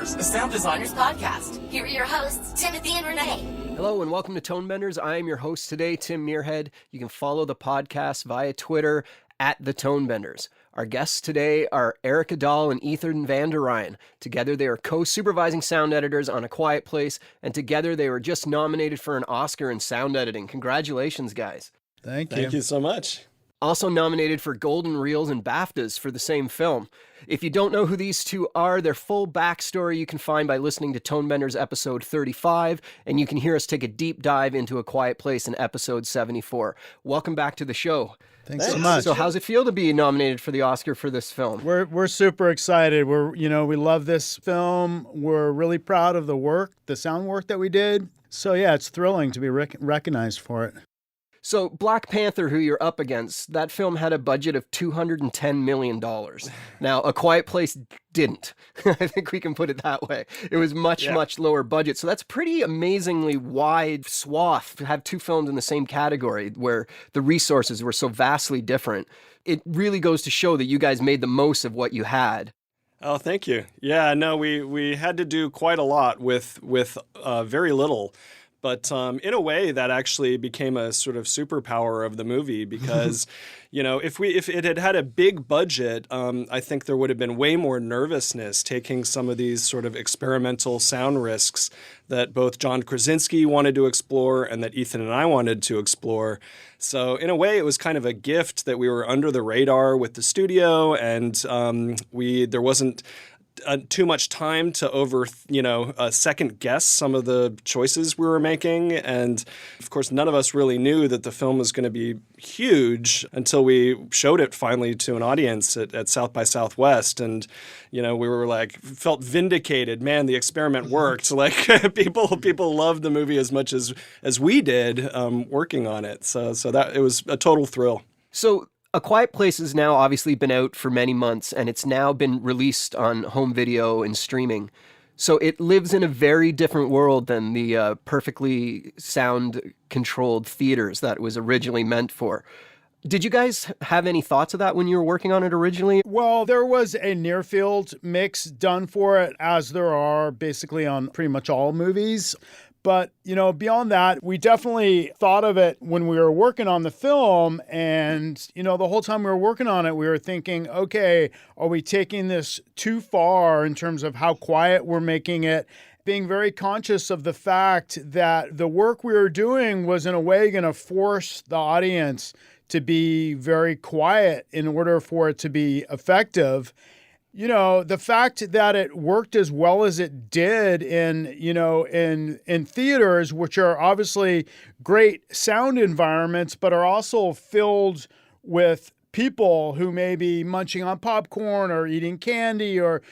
Tonebenders, a Sound Designers podcast. Here are your hosts, Timothy and Renee. Hello and welcome to Tonebenders. I am your host today, Tim Muirhead. You can follow the podcast via Twitter at the Tonebenders. Our guests today are Erik Aadahl and Ethan Van Der Ryan. Together they are co-supervising sound editors on A Quiet Place, and together they were just nominated for an Oscar in sound editing. Congratulations, guys. Thank you. Thank you so much. Also nominated for Golden Reels and BAFTAs for the same film. If you don't know who these two are, their full backstory you can find by listening to Tonebenders episode 35, and you can hear us take a deep dive into A Quiet Place in episode 74. Welcome back to the show. Thanks so much. So how's it feel to be nominated for the Oscar for this film? We're super excited. We love this film. We're really proud of the sound work that we did. So yeah, it's thrilling to be recognized for it. So Black Panther, who you're up against, that film had a budget of $210 million. Now, A Quiet Place didn't. I think we can put it that way. It was much lower budget. So that's pretty amazingly wide swath to have two films in the same category where the resources were so vastly different. It really goes to show that you guys made the most of what you had. Oh, thank you. Yeah, no, we had to do quite a lot with very little. But in a way, that actually became a sort of superpower of the movie because, if it had had a big budget, I think there would have been way more nervousness taking some of these sort of experimental sound risks that both John Krasinski wanted to explore and that Ethan and I wanted to explore. So in a way, it was kind of a gift that we were under the radar with the studio, and there wasn't too much time to second guess some of the choices we were making. And of course, none of us really knew that the film was going to be huge until we showed it finally to an audience at South by Southwest. And, we were felt vindicated. Man, the experiment worked. People loved the movie as much as we did working on it. So that it was a total thrill. So A Quiet Place has now obviously been out for many months, and it's now been released on home video and streaming. So it lives in a very different world than the perfectly sound-controlled theaters that it was originally meant for. Did you guys have any thoughts of that when you were working on it originally? Well, there was a near-field mix done for it, as there are basically on pretty much all movies. But, beyond that, we definitely thought of it when we were working on the film. And, the whole time we were working on it, we were thinking, okay, are we taking this too far in terms of how quiet we're making it? Being very conscious of the fact that the work we were doing was in a way going to force the audience to be very quiet in order for it to be effective. The fact that it worked as well as it did in theaters, which are obviously great sound environments, but are also filled with people who may be munching on popcorn or eating candy or,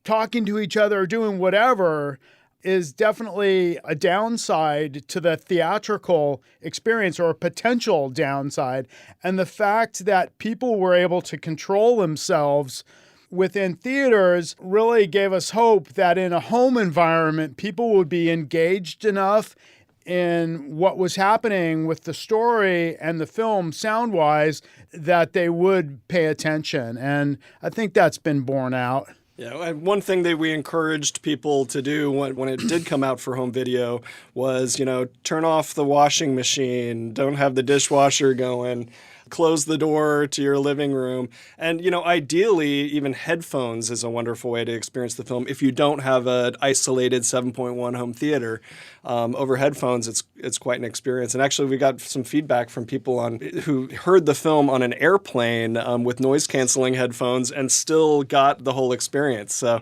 talking to each other or doing whatever, is definitely a downside to the theatrical experience, or a potential downside. And the fact that people were able to control themselves within theaters really gave us hope that in a home environment, people would be engaged enough in what was happening with the story and the film sound-wise that they would pay attention. And I think that's been borne out. Yeah, one thing that we encouraged people to do when it did come out for home video was, turn off the washing machine, don't have the dishwasher going, close the door to your living room. And, ideally, even headphones is a wonderful way to experience the film. If you don't have an isolated 7.1 home theater, over headphones, it's quite an experience. And actually, we got some feedback from people who heard the film on an airplane with noise-canceling headphones and still got the whole experience. So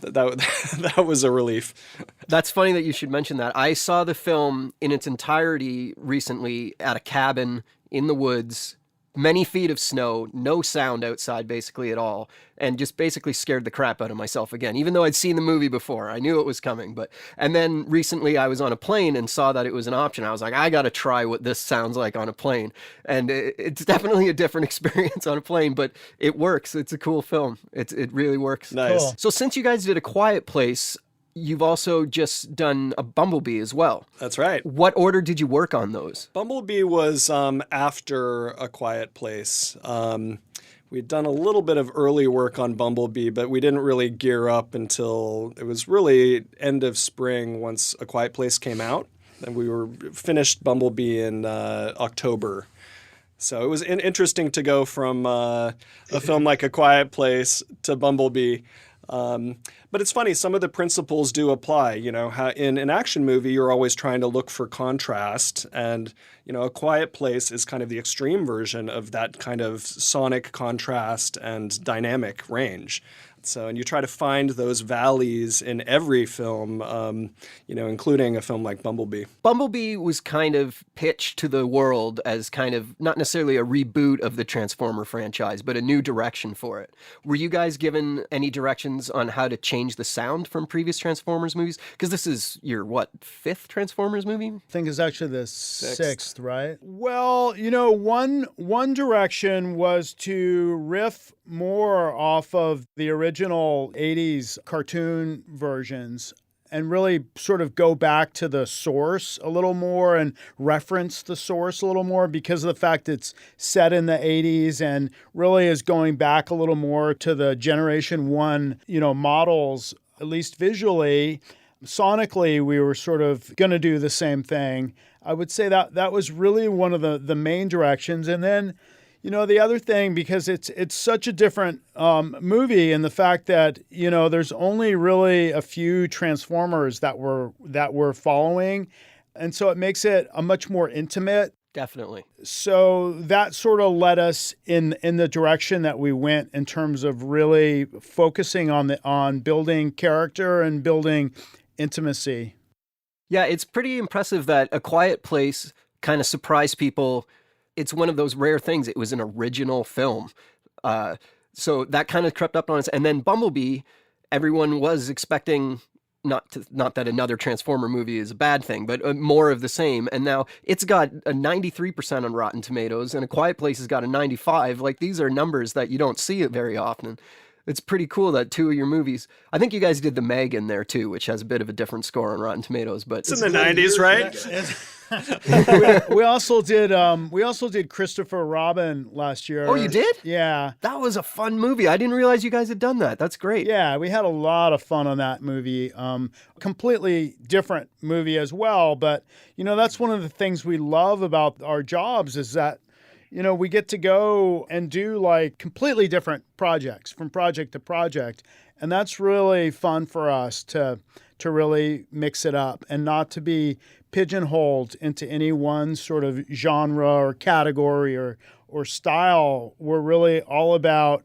that was a relief. That's funny that you should mention that. I saw the film in its entirety recently at a cabin in the woods, many feet of snow, no sound outside basically at all, and just basically scared the crap out of myself again, even though I'd seen the movie before. I knew it was coming. And then recently I was on a plane and saw that it was an option. I was like, I got to try what this sounds like on a plane. And it's definitely a different experience on a plane, but it works. It's a cool film. It really works. Nice. Cool. So since you guys did A Quiet Place, you've also just done a Bumblebee as well. That's right. What order did you work on those? Bumblebee was after A Quiet Place. we'd done a little bit of early work on Bumblebee, but we didn't really gear up until it was really end of spring once A Quiet Place came out. And we were finished Bumblebee in October. So it was interesting to go from a film like A Quiet Place to Bumblebee. But it's funny, some of the principles do apply. You know, how in an action movie, you're always trying to look for contrast. And, you know, A Quiet Place is kind of the extreme version of that kind of sonic contrast and dynamic range. So, and you try to find those valleys in every film, you know, including a film like Bumblebee. Bumblebee was kind of pitched to the world as kind of not necessarily a reboot of the Transformer franchise, but a new direction for it. Were you guys given any directions on how to change the sound from previous Transformers movies? Because this is your, what, 5th Transformers movie? I think it's actually the sixth, right? Well, you know, one direction was to riff more off of the original 80s cartoon versions and really sort of go back to the source a little more and reference the source a little more because of the fact it's set in the 80s and really is going back a little more to the Generation 1, you know, models, at least visually. Sonically, we were sort of going to do the same thing. I would say that was really one of the main directions. And then, you know, the other thing, because it's such a different movie, and the fact that, you know, there's only really a few Transformers that we're following, and so it makes it a much more intimate. Definitely. So that sort of led us in the direction that we went in terms of really focusing on building character and building intimacy. Yeah, it's pretty impressive that A Quiet Place kind of surprised people. It's one of those rare things. It was an original film. So that kind of crept up on us. And then Bumblebee, everyone was expecting not that another Transformer movie is a bad thing, but more of the same. And now it's got a 93% on Rotten Tomatoes, and A Quiet Place has got a 95. Like, these are numbers that you don't see it very often. It's pretty cool that 2 of your movies. I think you guys did The Meg in there too, which has a bit of a different score on Rotten Tomatoes. But it's in the 90s, right? we also did Christopher Robin last year. Oh, you did? Yeah. That was a fun movie. I didn't realize you guys had done that. That's great. Yeah, we had a lot of fun on that movie. Completely different movie as well. But, you know, that's one of the things we love about our jobs is that, you know, we get to go and do like completely different projects from project to project. And that's really fun for us to really mix it up and not to be pigeonholed into any one sort of genre or category or style. We're really all about,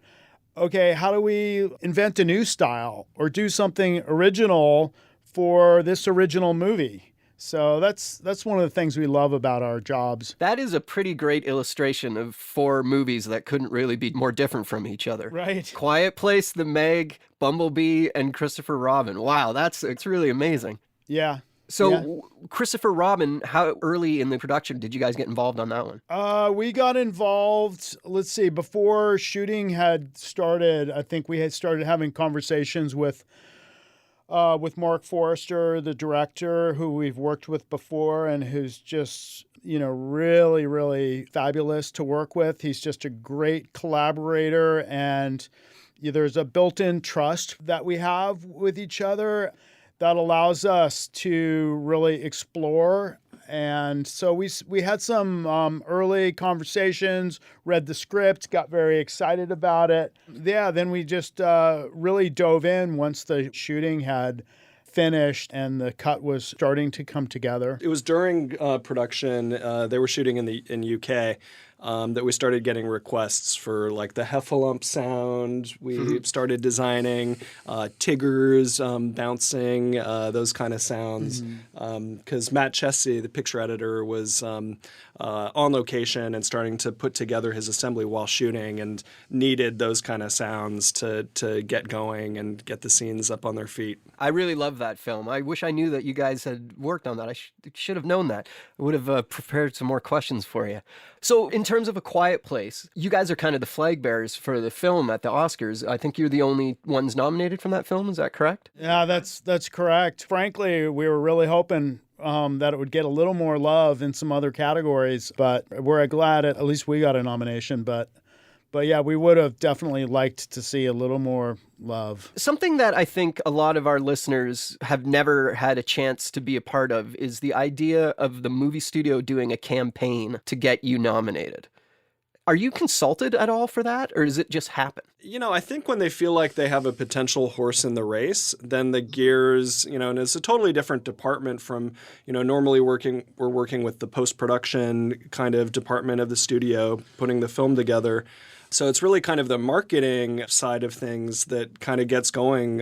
okay, how do we invent a new style or do something original for this original movie? So that's one of the things we love about our jobs. That is a pretty great illustration of 4 movies that couldn't really be more different from each other. Right. Quiet Place, The Meg, Bumblebee, and Christopher Robin. Wow, it's really amazing. Yeah. So Christopher Robin, how early in the production did you guys get involved on that one? We got involved, let's see, before shooting had started. I think we had started having conversations with Mark Forrester, the director, who we've worked with before and who's just, you know, really, really fabulous to work with. He's just a great collaborator, and there's a built-in trust that we have with each other that allows us to really explore. And so we had some early conversations, read the script, got very excited about it. Yeah, then we just really dove in once the shooting had finished and the cut was starting to come together. It was during production. They were shooting in UK. That we started getting requests for like the heffalump sound. We started designing Tiggers bouncing, those kind of sounds. Because Matt Chessie, the picture editor, was on location and starting to put together his assembly while shooting and needed those kind of sounds to get going and get the scenes up on their feet. I really love that film. I wish I knew that you guys had worked on that. I should have known that. I would have prepared some more questions for you. So in terms of A Quiet Place, you guys are kind of the flag bearers for the film at the Oscars. I think you're the only ones nominated from that film. Is that correct? Yeah, that's correct. Frankly, we were really hoping that it would get a little more love in some other categories, but we're glad at least we got a nomination. But But yeah, we would have definitely liked to see a little more love. Something that I think a lot of our listeners have never had a chance to be a part of is the idea of the movie studio doing a campaign to get you nominated. Are you consulted at all for that, or does it just happen? I think when they feel like they have a potential horse in the race, then the gears, and it's a totally different department from, normally we're working with the post-production kind of department of the studio, putting the film together. So it's really kind of the marketing side of things that kind of gets going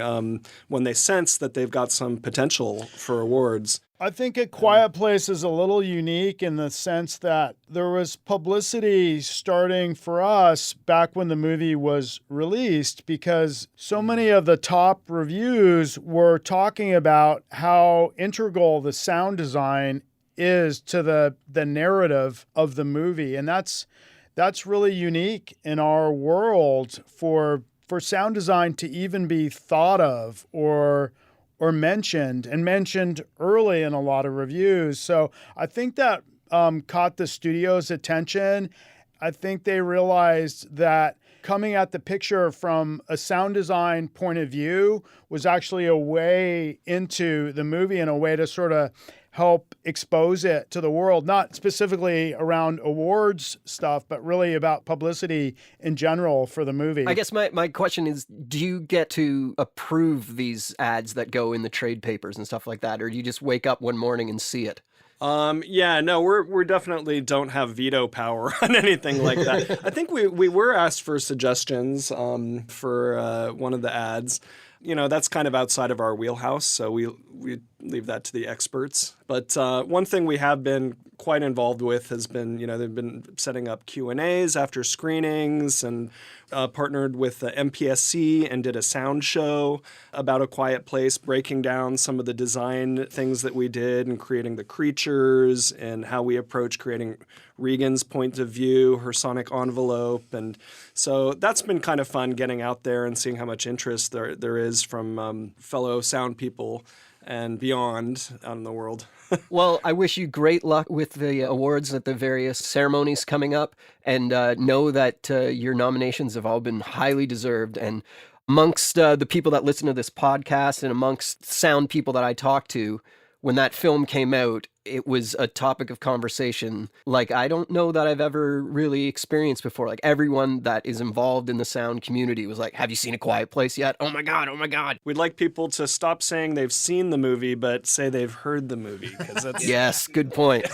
when they sense that they've got some potential for awards. I think A Quiet Place is a little unique in the sense that there was publicity starting for us back when the movie was released, because so many of the top reviews were talking about how integral the sound design is to the narrative of the movie. And that's really unique in our world for sound design to even be thought of or mentioned early in a lot of reviews. So I think that caught the studio's attention. I think they realized that coming at the picture from a sound design point of view was actually a way into the movie and a way to sort of help expose it to the world, not specifically around awards stuff, but really about publicity in general for the movie. I guess my question is, do you get to approve these ads that go in the trade papers and stuff like that, or do you just wake up one morning and see it? We're definitely don't have veto power on anything like that. I think we were asked for suggestions for one of the ads. That's kind of outside of our wheelhouse, so we leave that to the experts. But one thing we have been quite involved with has been, they've been setting up Q&As after screenings, and partnered with the MPSC and did a sound show about A Quiet Place, breaking down some of the design things that we did and creating the creatures and how we approach creating Regan's point of view, her sonic envelope. And so that's been kind of fun, getting out there and seeing how much interest there is from fellow sound people and beyond out in the world. Well, I wish you great luck with the awards at the various ceremonies coming up, and know that your nominations have all been highly deserved. And amongst the people that listen to this podcast and amongst sound people that I talk to, when that film came out, it was a topic of conversation like I don't know that I've ever really experienced before. Like, everyone that is involved in the sound community was like, have you seen A Quiet Place yet? Oh my God, oh my God. We'd like people to stop saying they've seen the movie, but say they've heard the movie. That's... Yes, good point.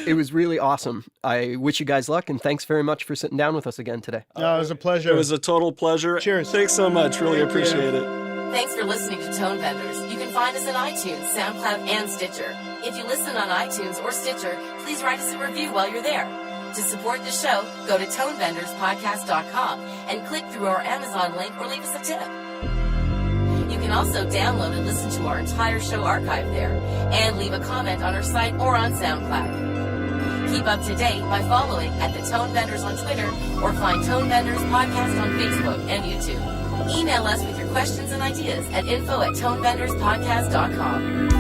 It was really awesome. I wish you guys luck, and thanks very much for sitting down with us again today. No, it was a pleasure. It was a total pleasure. Cheers. Thanks so much. Really appreciate it. Thanks for listening to Tonebenders. You can find us on iTunes, SoundCloud, and Stitcher. If you listen on iTunes or Stitcher, please write us a review while you're there. To support the show, go to tonebenderspodcast.com and click through our Amazon link or leave us a tip. You can also download and listen to our entire show archive there and leave a comment on our site or on SoundCloud. Keep up to date by following at the Tonebenders on Twitter or find Tonebenders Podcast on Facebook and YouTube. Email us with your questions and ideas at info@tonebenderspodcast.com.